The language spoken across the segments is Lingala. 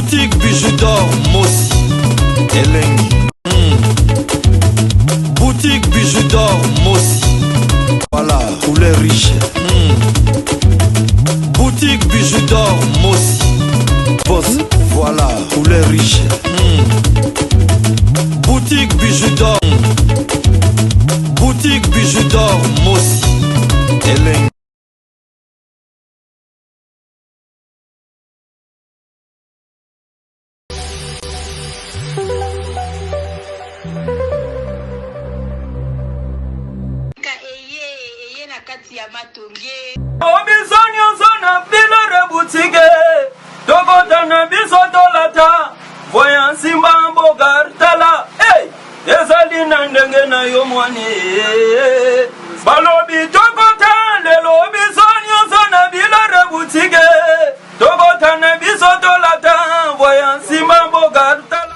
Boutique bijou d'or Mossi Elengi. Boutique bijou d'or Mossi. Voilà, couleur riche. Boutique bijou d'or Mossi. Boss, voilà, couleur riche. Boutique bijou d'or. Boutique bijou d'or Mossi Elengi. Obisonyo sona bilore boutique Tokota na biso tolata Voyant simba mbogar tala Hey! Ezali na ndenge na yo mwani Balobi tokota lelo obisonyo sona bilore boutique Tokota na biso tolata Voyant simba mbogar tala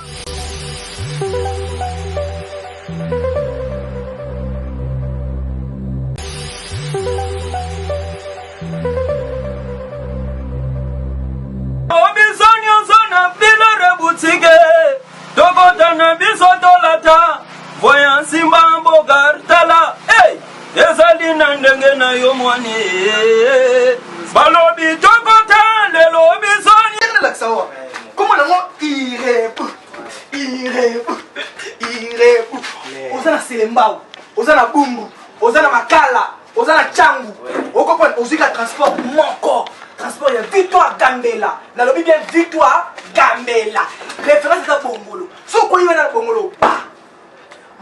Obisonyo sona bilore boutique Tokota na biso tolata Voyant simba mbogar tala Hey! Ezali na ndenge na yo mwani Balobi tokota lelo obisonyo Comment irebu Ozana selembao Ozana bumbu Ozana makala Ozana changu Okopon ozika transport moko Transport ya Victoire Gambela Na lobi bien Victoire Gambela Référence à Bongolo So kwa yiwe na Bongolo Ba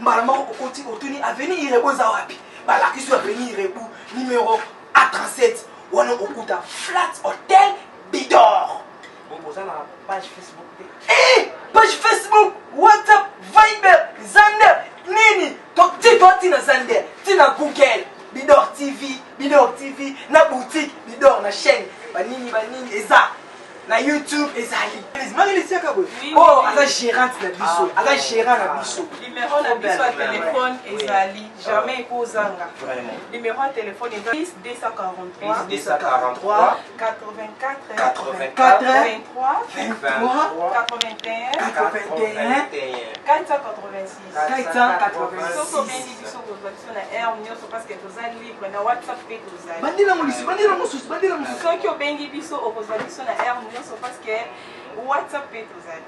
Mbala mako kokoti otuni Avenue Irebu za wapi Bala kisu Avenue Irebu Numéro A37 Wana okuta Flat Hotel Bidor Ozana page Facebook page Facebook WhatsApp Viber Zander Nini Toi tina Zander Tina Google Bidor TV na boutique Bidor na chaîne banini eza na YouTube ezali Marie-Laetitia Kabwe oh aza gérante na biso aza gérant na biso numéro na biso à téléphone ezali jamais ekozanga numéro à téléphone ezali 243 84 23 81 486 soko bengi biso kozwa biso na air nyonso parce que tozali libre na WhatsApp pe tozali bandila mosusu soki obengi biso okozwa biso na air nyonso parce que WhatsApp pe tozali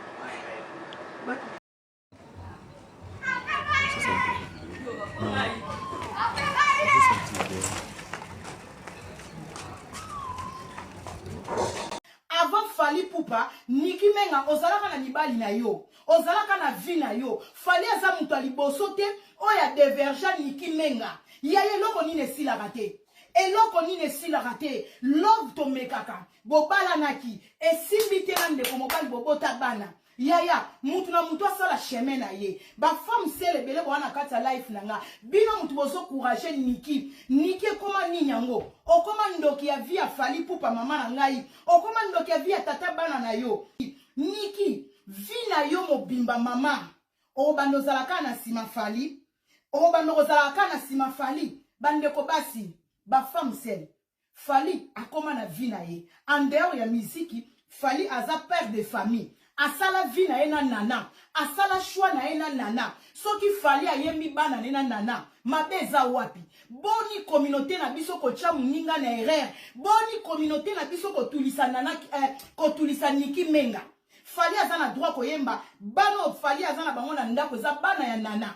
Avant Fally Poupa, Niki Menga, ozalaka na mibali na yo, ozalaka na vie na yo, Fally aza mutu aliboso te, oya divergent Niki Menga, yaye loko nine sila rate. Eloko nine sila rate, love to mekaka, bobala naki, esimbi te na ndeko mobali bobota bana. Yaya, mutu na mutu asala chemin na ye. Ba femme sele bele wana kata life nanga. Bino mutu bozo courage Niki. Niki koma ninyango. Okoma ndoki ya via Fally Poupa mama na ngai. Okoma ndoki ya via tata bana na yo. Niki, vina yo mobimba mama. Obando zalaka na sima Fally. Obando zalaka na sima Fally. Bandeko basi, ba femme sele. Fally akoma na vina ye. En dehors ya miziki, Fally aza père de famille. Asala vie na ena nana, asala choix na ena nana. Soki Fally ayembi bana na ena nana, mabeza wapi. Boni communauté na biso ko tia muninga na erreur. Boni communauté na biso ko tulisa nana ko tulisa Niki Menga. Fally azana droit ko yemba, bano Fally azana bango na ndako za bana ya nana.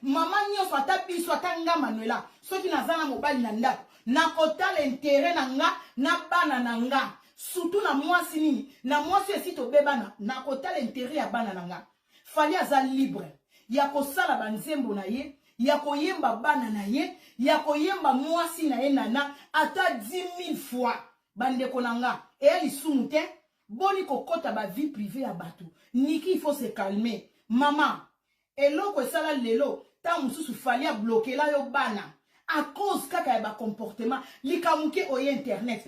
Mama nyonso ata biso ata nga Manuela, soki nazana mobali na ndako, na kotala intérêt na nga na bana na nga. Surtout na mwasi nini na mwasi esito bebana na kotala intérêt ya bana nanga. Fally aza libre ya kosala banzembo na ye, ya koyemba bana na ye, ya koyemba mwasi na ye nana ata 10,000 fois. Bandeko nanga e lisumu te boni kokota ba vie privée ya bato. Niki il faut se calmer. Mama eloko esala lelo ta mususu Fally a bloqué la yo bana. À cause kaka ya ba comportement likamuke oye internet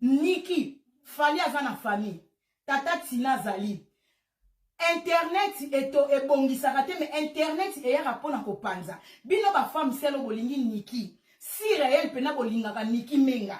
Niki Fally aza na famille tata Tina zali internet eto ebongisaka te mais internet eyaka pona kopanza bino ba femme selo bolingi Niki si réel pena bolingaka Niki Menga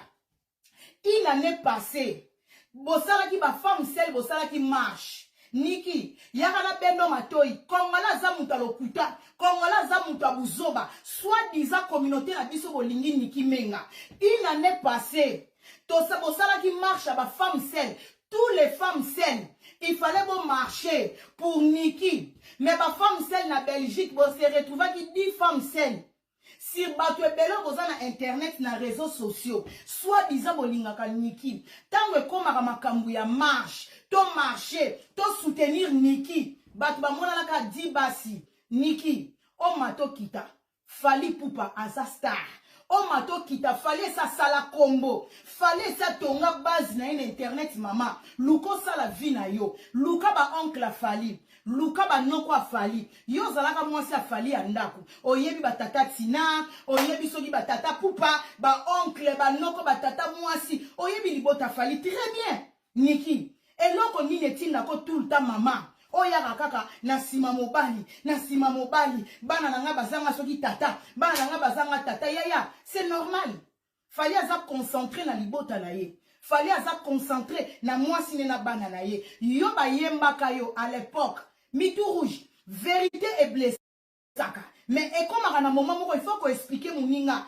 une année passée bosalaki ba femme seule bosalaki marche Niki, yakana bendo matoi, kongola za mutu alokuta, kongola za mutu abuzoba, soit disant communauté na biso bolingi Niki Menga. Une année passée, tosa bosala qui marche à ba femme seule, tous les femmes seules, il fallait bon marcher pour Niki. Mais ba femme seule na Belgique, bon se retrouva qui 10 femmes seules. Si bato ebelo boza na internet na réseaux sociaux, soit disant bolinga ka Niki, tango ekoma makambu ya marche, to marcher, to soutenir Niki, bato ba mona ka di basi, Niki, o mato kita, Fally Ipupa asa star. O mato kita, fallait sa sala combo, fallait sa tonga base na internet mama, luko sala vie na yo, luka ba oncle Fally. Luka ba noko Fally yo zalaka mwasi a Fally andako oyebi ba tata Tina oyebi soki ba tata Pupa ba oncle ba noko ba tata mwasi oyebi libota Fally très bien Niki eloko nini tinda ko tout le temps mama oya kaka na sima mobali bana nanga bazanga soki tata bana nanga bazanga tata yaya c'est normal Fally aza concentré na libota na ye Fally aza concentré na mwasi na bana na ye yo ba yembaka yo à l'époque Mitou rouge, vérité est blessée. Mais et comme à un moment où il faut qu'on explique mon ninga,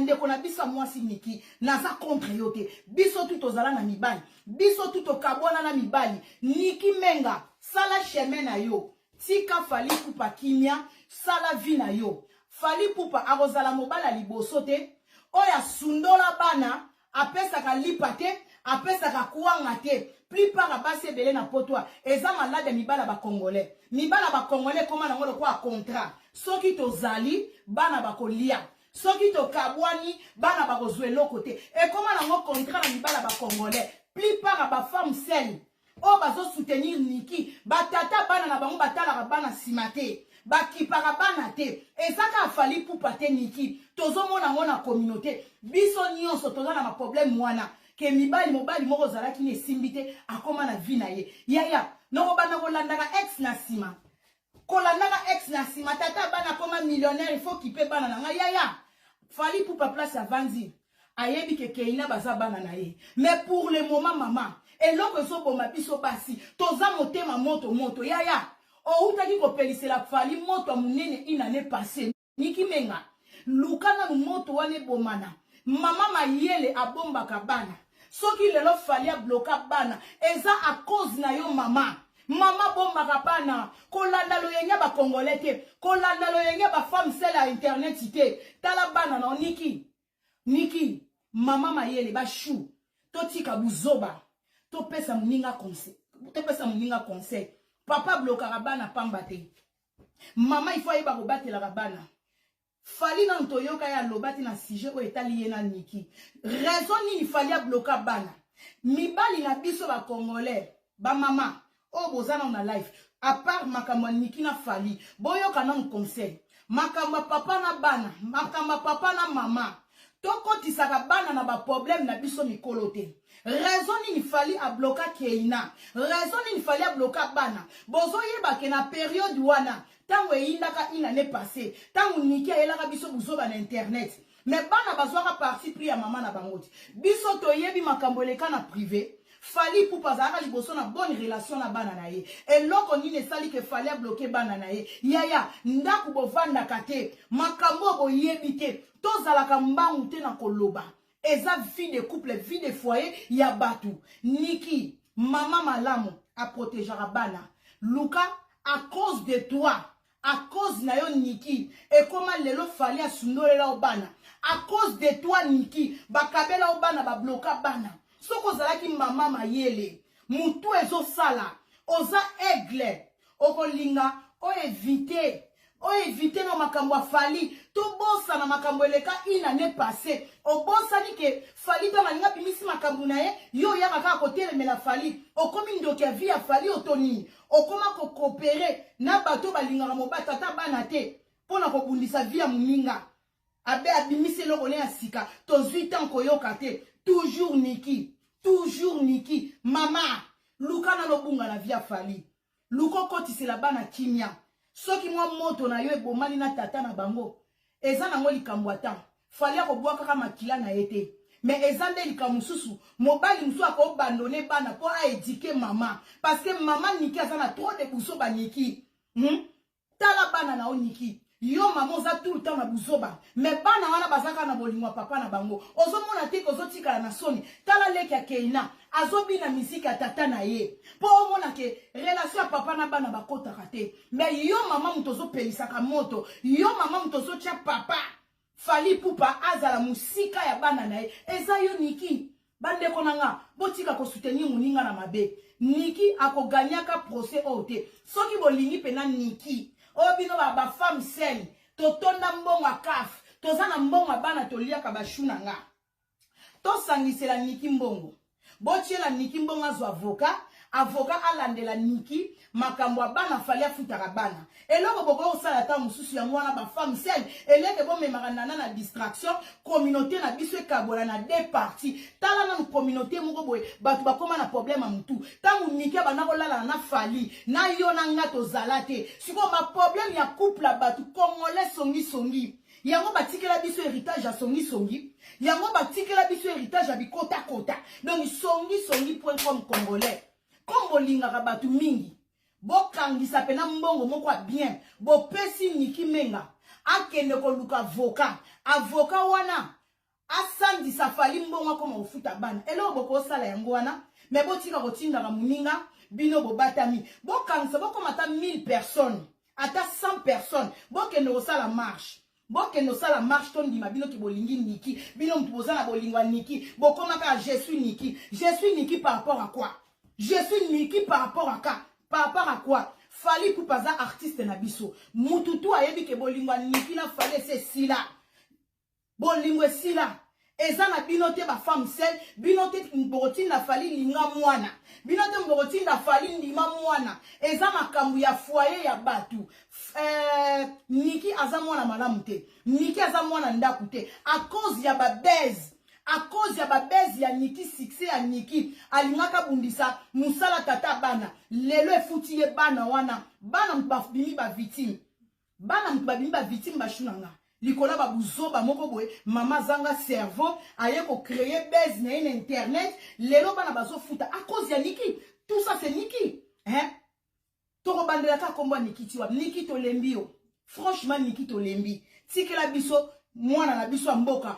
ndeko na biso mwasi Niki, naza contre yote. Biso tout ozala na mibali, biso tout okabwana na mibali. Niki Menga, sala chemin na yo. Tika Fally Ipupa kimia, sala vie na yo. Fally Ipupa arozala mobala liboso te. Oya sundola bana, apesa ka lipate, apesa ka kuanga te. Plupart à base belé na potoi. Eza malade mibala ba congolais. Mibala ba congolais comment na ngolo kwa contrat. Soki to zali bana ba kolia. Soki to kabwani bana ba kozwe lokote. Et comment na ngolo contrat na mibala ba congolais. Plupart à ba femme seule. O bazo soutenir Niki. Ba tata bana na bango batala bana simate. Ba kipara bana te. Ezaka Fally Ipupa te Niki. Tozo mona ngona communauté. Biso nyonso toza na ma problème wana. Que mibali mobali moko zalaki ne simbite akoma na vie na ye yaya noko bana kolandaka ex na sima kolandaka ex na sima tata bana koma millionnaire il faut qu'il paie bana na yaya Fally Ipupa place avandi ayebi ke keina baza bana na ye mais pour le moment maman eloko so boma biso basi toza motema moto yaya o utaki ko pelisela Fally moto munene inane passé Niki Menga lukana moto wane bomana mama mayele abomba kabana soki lelo Fally a bloqué bana eza à cause na yo mama bomba kabana kolanda lo yenya ba congolais te kolanda lo yenya ba femme seule à internet te tala bana na Niki mama mayele ba chou to tika buzoba to pesa muninga conseil papa bloqué bana pamba te mama il faut yeba ko batela bana Fally na ntoyoka ya lobati na sujet o etali yena Niki. Raison ni Fally a bloqué bana. Mibali na biso ba congolais, ba mama, o bozana na life. À part makambo Niki na Fally, boyo kana un conseil. Makambo papa na bana, makambo papa na mama. Toko tisaka bana na ba problème na biso mikolo te. Raison ni Fally a bloqué Keina. Raison ni Fally a bloqué bana. Bozo yeba ke na période wana. Tango indaka une année passée, tango Niki elaka biso buzoba na internet. Mais bana bazwaka parti pris ya mama na bangoti. Biso toyebi makambo leka na privé. Fally Ipupa zaka liboso na bonne relation na bana na ye. Et loko nini sali ke Fally a bloqué bana na ye. Yaya, ndaku bovanda kate, makambo boyebi te. Tozalaka mbangu te na koloba. Eza vie de couple, vie de foyer, ya batu. Niki, mama malamu a protégera bana. Luka, à cause de toi. À cause na yo Niki et comment lelo Fally a sundolela obana à cause de toi Niki bakabela obana ba bloka bana soko zalaki mama mayele mutu ezo sala oza aigle okolinga o éviter na makambo Fally to bossa na makambo eleka une année passée o bossa ni ke Fally to malinga bimisi makambo na ye yo ya kaka kotelemela Fally okomi ndoki ya vie ya Fally otoni okoma ko coopérer na bato balinga moba tata bana te pona ko bundisa vie ya muninga abe abimisi eloko ne ya sika to 8 ans koyoka te toujours Niki mama luka na lobunga na vie ya Fally luko kotisela bana kimia soki mwa moto na yo ebomani na tata na bango eza nango likambo ata Fally akobwaka kaka makila na yete mais ezande lika mususu mobali musu ako bandone bana pour a éduquer maman parce que maman niki azana trop de buzoba niki tala bana na niki yo maman za tout le temps na buzoba mais bana wana bazaka na bolingwa papa na bango ozomona te kozotika na soni tala leki ya Keina azobi na musique ya tata na ye po omona ke relation ya papa na bana bakota kate mais yo maman mutozo pelisaka moto yo maman mutozo tia papa Fali Pupa azala musika ya bana na ye eza yo niki bande konanga botika ko soutenir muninga na mabe niki akoganyaka procès ote soki bolingi pena niki obino ba femme sel totonda mbongo akaf tozana mbongo bana toliaka bashuna nga to sangisela niki mbongo botiela niki mbongo azo avocat alandela niki makambo bana fali afutaka bana eloko boko osala ta mususu yango wana ba femme sel eleke bomemaka nana na distraction communauté na biso ekabola na deux parties tala na communauté moko boye batu bakoma na problème a mutu tangu niki bana kolala na fali na yo na nga tozala te siko ma problème ya couple batu congolais songi yango batikela biso héritage ya songi yango batikela biso héritage ya bikota kota donc songi.com congolais comme bolingaka batu mingi bokangisa pena mbongo moko bien bopesi niki menga akende koluka avocat wana asandisa fali mbongo koma ofuta bana elo boko sala yango wana mais botika kotindaka muninga bino bobatami bokangisa bokomata 1000 personnes ata 100 personnes bokende osala marche bokende osala marche tondima bino ki bolingi niki bino mpoza na bolingwa niki bokomaka je suis niki par rapport à quoi je suis niki par rapport à quoi Fali Pupa za artiste na biso mututu ayebi ke bolingwa niki na fale se sila bolingwe sila eza na binote ba femme sel binote mboroti na fali linga mwana binote mboroti na fali ndima mwana eza makambu ya foyer ya batu niki aza mwana malamu te niki aza mwana ndaku te a cause ya babezi ya niki succès ya niki alingaka bundisa musala tata bana lelo efuti ye bana wana bana mbabimi ba victime bashunanga likola ba buzoba moko boye mama zanga cerveau aye ko créer base na internet lelo bana bazo futa a cause ya niki tout ça c'est niki toko bandela ka komba niki tiwa niki to lembio franchement niki to lembi tikela biso mwana na biso mboka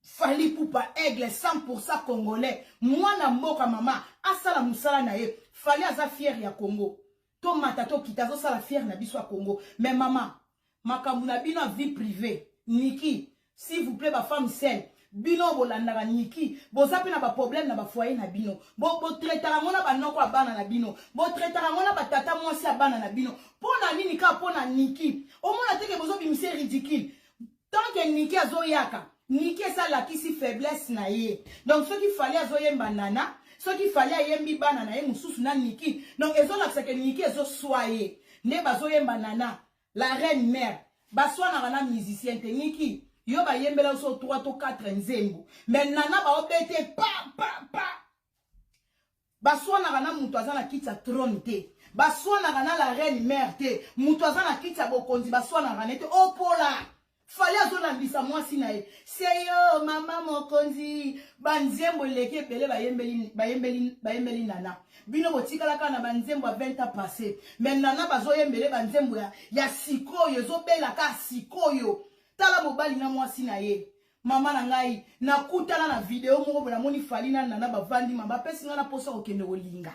Fali Pupa aigle 100% congolais mwana mboka mama asala musala na ye Fali aza fier ya Congo to matato kitazo sala fier na biso ya Congo mais mama makambu na bino vie privée niki s'il vous plaît ba femme sel bino bolandaka niki bozape na ba problème na ba foyer na bino bo traitera ngona ba noko abana na bino bo traitera ngona ba tata mwasi abana na bino pona nini ka pona niki omona teke bozo bimise ridicule tant que niki azoyaka niki sala kisi faiblesse na ye donc ce qu'il fallait azoyemba nana ce qu'il fallait ayembi bana na ye mususu na niki donc ezola que niki ezo soye ne bazoyemba nana la reine mère baswana kana musicien te niki yo ba yembela so 3 to 4 nzembo mais nana ba obete pa baswana kana mutu azana kitsa trône te baswana kana la reine mère te mutu azana kitsa bokonzi baswana kana te opola fallait azolambisa mwasi na ye seyo mama mokonzi banzembo leke bele bayembeli nana bino botikala kana banzembo a 20 ans passé mais nana bazoyembele banzembo ya sikoyo ezobela ka sikoyo tala mobali na mwasi na ye mama na ngai nakutana na video moko bona moni Fali na nana bavandi mama pesi ngana posa okende olinga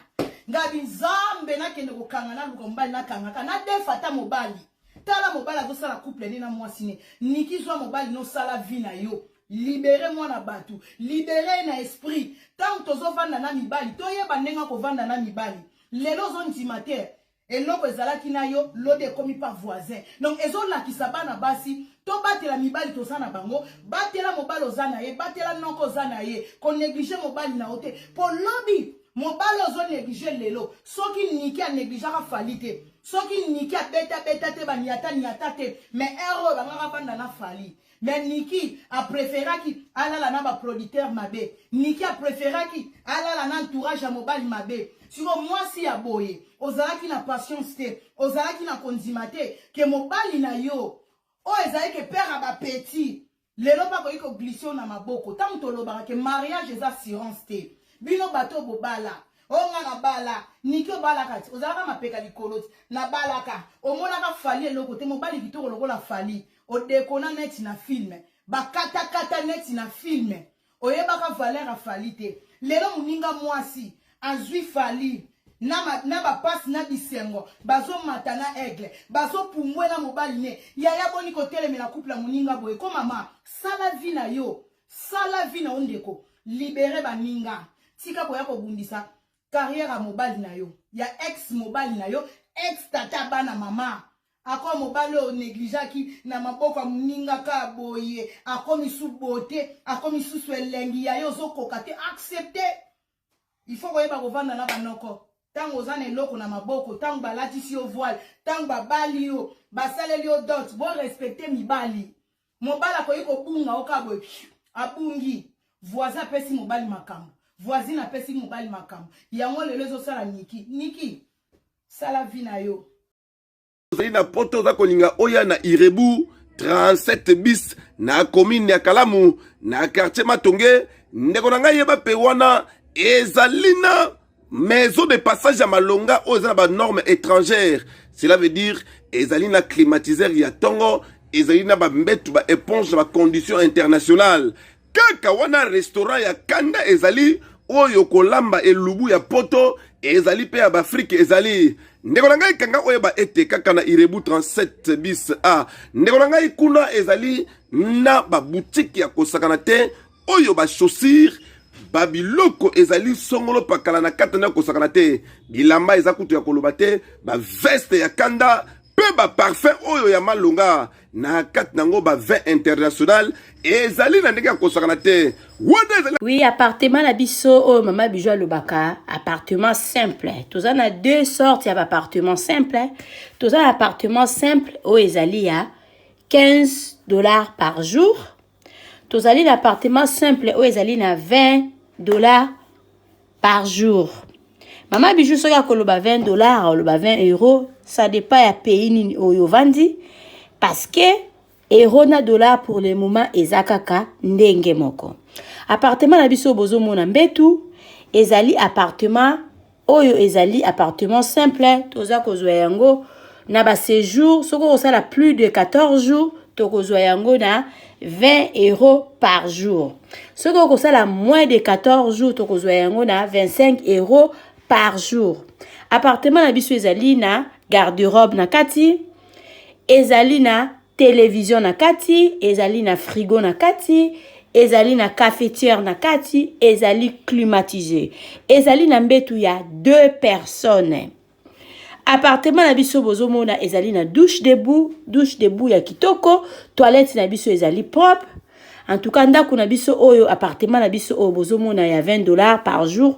ngabi nzambe na kende kokanga na luka mobali na kanga na defata mobali tala mobali azosala couple ni na mwasi ne niki zwa mobali no sala vie na yo libérer moi na batu libérer na esprit tant tozo vanda na mibali toyeba ndenga ko vanda na mibali lelo zo ntimater eloko ezalaki na yo lode komi par voisin donc ezola kisabana basi to batela mibali to sana bango batela mobali ozana ye batela noko ozana ye ko négliger mobali na ote po lobby mobali ozo négliger lelo soki niki a négliger ka falite soki niki a beta te baniata te mais erreur bangaka banda na Fali mais niki a préféré ki alala na ba producteur mabe niki a préféré ki alala na entourage à mobali mabe siko moi si ya boye ozalaki na patience te ozalaki na kondima te ke mobali na yo o ezali ke père a ba petit lelo bakoki koglisse na maboko ntango tolobaka ke mariage eza assurance te bino bato bobala onga na bala niki obalaka ti ozalaka mapeka likolo ti na balaka omonaka fali eloko te mobali kitoko lokola fali odekona neti na filme bakatakata neti na filme oyebaka valeur afali te lelo moninga mwasi azwi fali na bapasi na bisengo bazomata na aigle bazopumbwe na mobali ne yaya boni kotelemela couple ya moninga boye ko mama sala vi na yo ndeko libere baninga tika boya kobundisa carrière ya mobali na yo ya ex mobali na yo ex tata bana mama ako mobali o neglijaki na maboko ya moninga ka boye akomi su bote akomi susu elengi ya yo ozokoka te accepte il faut koyeba kovanda na banoko tango oza na eloko na maboko tango balatisi yo voile tango babali yo basaleli yo dot bo respecte mibali mobali akoki kobunga oka boye abungi voisin apesi mobali makambo voisine apesi mobali makambo yango lelo ezosala niki sala vi na yo ozali na poto oza kolinga oya na Irebu 37 bis na commune ya Kalamu na quartier Matonge ndeko na ngai yeba pe wana ezali na maison de passage à Malonga aux normes étrangères. Cela veut dire ezali na climatiseur ya tongo ezali na ba mbetu ba éponge ba conditions internationales. Kaka wana restaurant ya kanda ezali oyo kolamba elubu ya poto ezali pe ya ba Afrique ezali ndeko na ngai kanga oyo ba ete kaka na Irebu 37 bis a ndeko na ngai kuna ezali na ba boutique ya kosakana te oyo ba chaussures babiloko ezali songolo pakala na katana kosakana te bilamba eza kutu ya koloba te ba veste ya kanda pe ba parfum oyo ya Malonga na kat nango ba vin international ezali na ndenge ya kosakana te wanda ezali. Oui, appartement na biso oh mama Bijou alobaka appartement simple toza na deux sortes ya appartement simple toza na appartement simple oh ezali ya $15 par jour tozali na appartement simple oh ezali na $20 par jour. Mama Bijou soki akoloba $20 oloba €20 ça dépend ya pays nini oyo vandi parce que euro na dollar pour le moment ezakaka ndenge moko. Appartement na biso bozomona mbetu ezali appartement oyo ezali appartement simple toza kozwa yango na ba séjour soko osala plus de 14 jours tokozwa yango na €20 par jour. Soko okosala moins de 14 jours tokozwa yango na €25 par jour. Appartement na biso ezali na garde-robe na kati, ezali na télévision na kati, ezali na frigo na kati, ezali na cafetière na kati, ezali climatisé. Ezali na mbetu ya 2 personnes. Appartement na biso bozomona ezali na douche debout ya kitoko, toilette na biso ezali propre. En tout cas ndako na biso oyo appartement na biso oyo bozomona ya $20 par jour.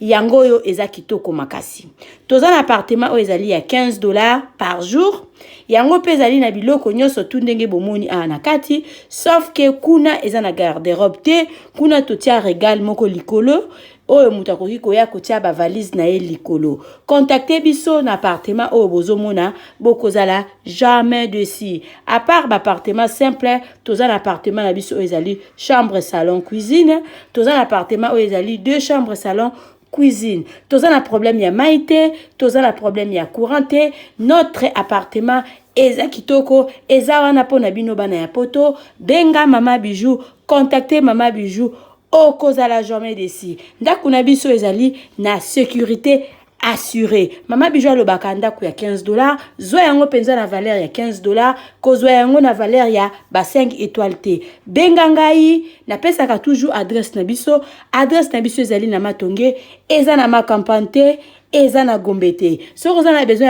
Yango yo eza kitoko makasi. Toza na appartement oyo ezali ya $15 par jour. Yango pe ezali na biloko nyonso tu ndenge bomoni na kati, sauf que kuna eza na garde-robe te, kuna totia régal moko likolo. Oyo mutu akoki koya kotia ba valise na ye likolo. Contactez biso na appartement oyo bozomona bokozala jamais dessus. À part ba appartement simple, toza na appartement na biso oyo ezali chambre, salon, cuisine. Toza na appartement oyo ezali 2 chambres, salon, cuisine. Toza na problème ya maïté, toza na problème ya couranté. Notre appartement eza kitoko, eza wana pona bino bana ya poto. Benga Mama Bijou, contactez Mama Bijou. Okozala jamais desi. Ndako na biso ezali na sécurité assurée. Mama Bijou alobaka ndako ya $15, zwa yango penza na valeur ya $15, kozwa yango na valeur ya ba 5 étoiles te. Benga ngai na pesaka toujours adresse na biso. Adresse na biso ezali na Matonge, eza na Makampante, eza na Gombe te. Soko za na besoin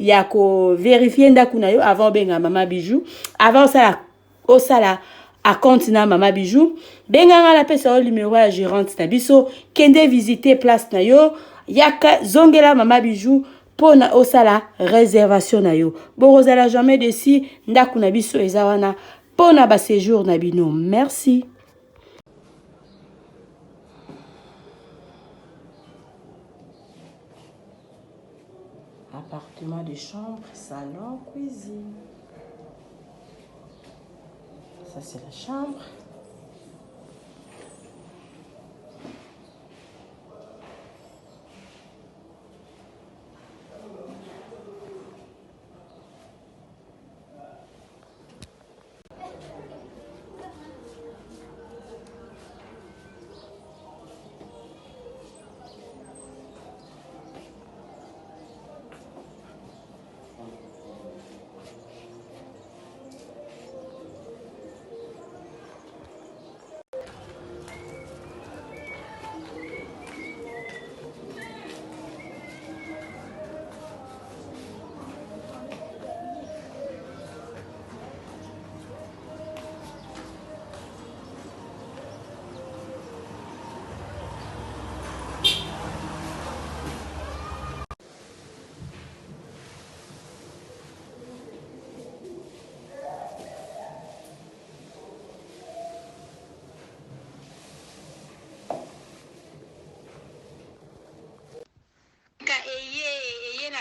ya ko vérifier ndako na yo avant benga Mama Bijou, avant osala à compte na Mama Bijou, benganga la pesa o numéro ya gérante na biso, kende visiter place na yo, yaka zongela Mama Bijou pona osala réservation na yo. Borozala jamais desi ndaku na biso eza wana pona ba séjour na bino. Merci. Appartement de chambre, salon, cuisine. Ça, c'est la chambre.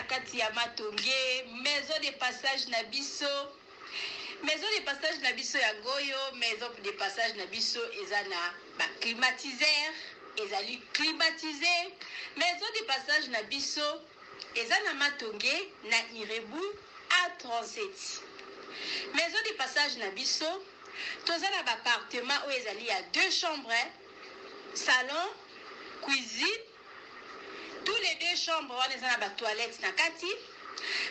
kati ya matonge maison de passage na biso ya ngoyo maison de passage na biso ezana ba climatiseur ezali climatisé maison de passage na biso ezana matonge na Irebu A37 maison de passage na biso tozana ba appartement où ezali ya 2 chambres salon cuisine. Tous les 2 chambres, on est dans la toilette na kati.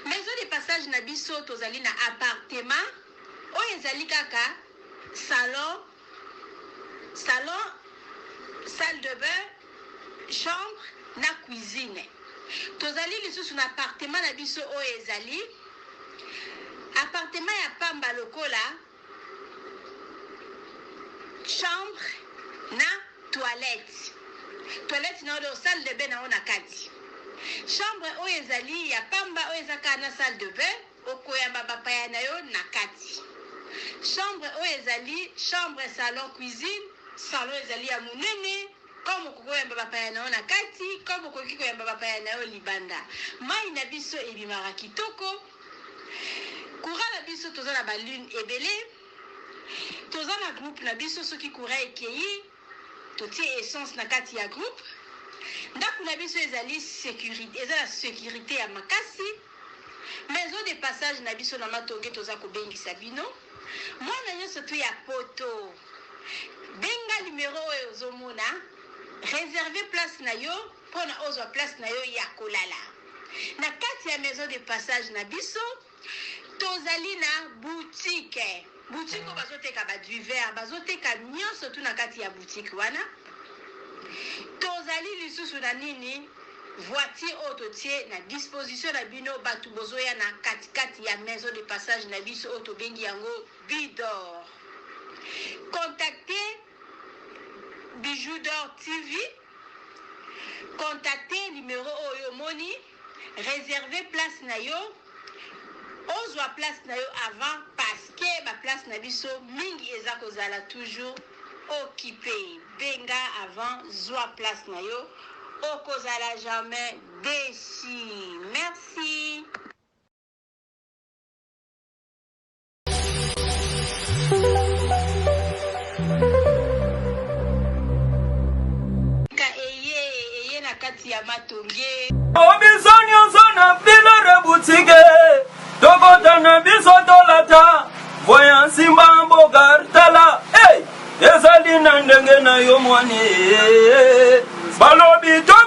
Maison de passage na biso tozali na appartement. O ezali kaka salon, salle de bain, chambre na cuisine. Tozali lisusu na appartement na biso o ezali appartement ya pamba lokola chambre na toilette. Toilette na do salle de bain na ona kati. Chambre o ezali ya pamba o ezaka na salle de bain okoyamba bapaya na yo na kati. Chambre o ezali chambre salon cuisine, salon ezali ya munene comme okoyamba bapaya na yo na kati, comme okoki koyamba bapaya na yo libanda. Mai na biso ebimaka kitoko. Courant na biso toza na ba lune ebele. Toza na groupe na biso soki courant ekeyi totie essence na kati ya groupe. Ndako na biso ezali sécurité, ezala sécurité ya makasi. Maison de passage na biso na matonge toza ko bengisa bino. Mwana nyonso tu ya poto. Benga numéro oyo ozomona. Réserver place na yo pona ozwa place na yo ya kolala. Na kati ya maison de passage na biso tozali na boutique. Boutique bazoteka ba du verre, bazoteka nyonso tu na kati ya boutique wana. Tozali lisusu na nini voiture autotie na disposition na bino batu bozoya na kati ya maison de passage na biso auto bengi yango Bidor. Contactez Bijou d'Or TV. Contactez numéro oyo moni, réservez place na yo. Ozwa place na yo avant parce que ba place na biso mingi eza kozala toujours occupé. Benga avant zwa place na yo okozala jamais déçu. Merci. Eye na kati ya matonge. Obisonyo zona bilore boutique. Tokota na biso tolata voya simba mbogartala ezali na ndenge na yo mwane balobi to